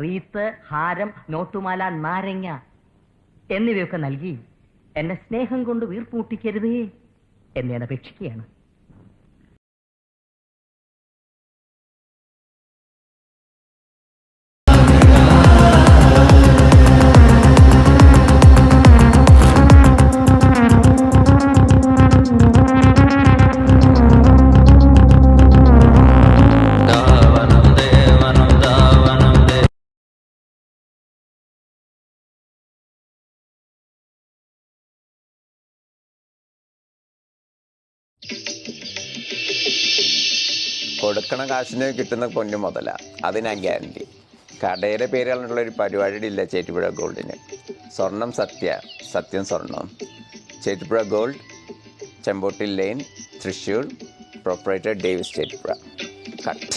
Wreath, ഹാരം, നോട്ടുമാല, നാരങ്ങ എന്നിവയൊക്കെ നൽകി എന്നെ സ്നേഹം കൊണ്ട് വീർപ്പൂട്ടിക്കരുതേ എന്ന് ഞാൻ അപേക്ഷിക്കുകയാണ്. കൊടുക്കണ കാശിന് കിട്ടുന്ന പൊന്നു മുതല, അത് ഞാൻ ഗ്യാരണ്ടി. കടയുടെ പേരിലുള്ള ഒരു പരിപാടി ഇല്ല ചേറ്റുപുഴ ഗോൾഡിന്. സ്വർണം സത്യ, സത്യം സ്വർണം. Chettupuzha gold, Chembottil lane, Thrissur. Proprietor Davis Chettupuzha. Cut.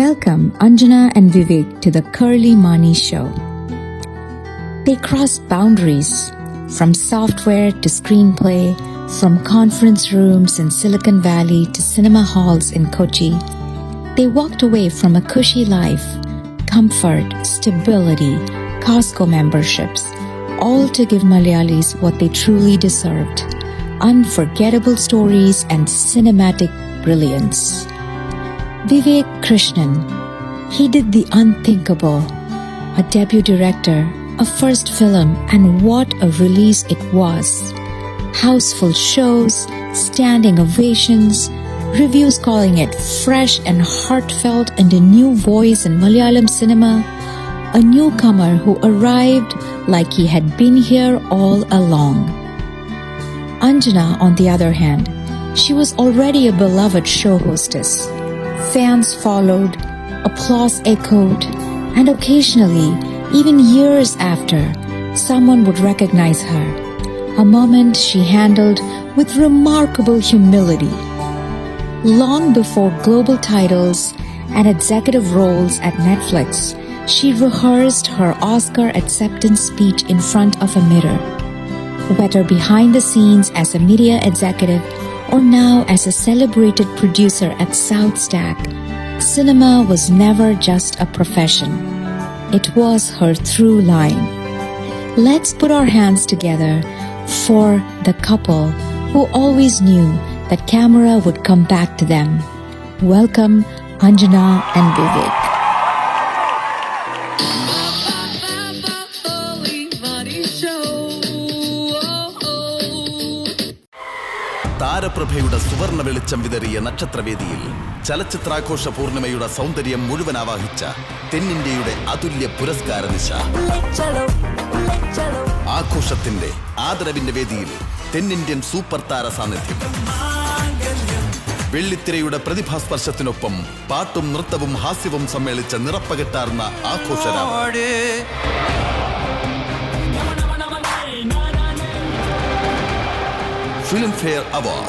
Welcome Anjana and Vivek to the Curly Mani Show. They cross boundaries from software to screenplay, from conference rooms in Silicon Valley to cinema halls in Kochi. They walked away from a cushy life, comfort, stability, Costco memberships, all to give Malayalis what they truly deserved: unforgettable stories and cinematic brilliance. Vivek Krishnan, he did the unthinkable. A debut director, a first film, and what a release it was. Houseful shows, standing ovations, reviews calling it fresh and heartfelt and a new voice in Malayalam cinema. A newcomer who arrived like he had been here all along. Anjana, on the other hand, she was already a beloved show hostess. Fans followed, applause echoed, and occasionally, even years after, someone would recognize her, a moment she handled with remarkable humility. Long before global titles and executive roles at Netflix, she rehearsed her Oscar acceptance speech in front of a mirror. Whether behind the scenes as a media executive or now as a celebrated producer at Southstack, cinema was never just a profession. It was her through line. Let's put our hands together for the couple who always knew that camera would come back to them. Welcome Anjana and Vivek. താരപ്രഭയുടെ സുവർണ വെളിച്ചം വിതറിയ നക്ഷത്രവേദിയിൽ ചലച്ചിത്രാഘോഷ പൂർണിമയുടെ സൗന്ദര്യം മുഴുവൻ ആവാഹിച്ച തെന്നിന്ത്യയുടെ അതുല്യ പുരസ്കാര നിശ. ആഘോഷത്തിന്റെ ആദരവിന്റെ വേദിയിൽ തെന്നിന്ത്യൻ super താര സാന്നിധ്യം. വെള്ളിത്തിരയുടെ പ്രതിഭാസ്പർശത്തിനൊപ്പം പാട്ടും നൃത്തവും ഹാസ്യവും സമ്മേളിച്ച നിറപ്പകിട്ടാർന്ന ആഘോഷരാവ്. Filmfare award.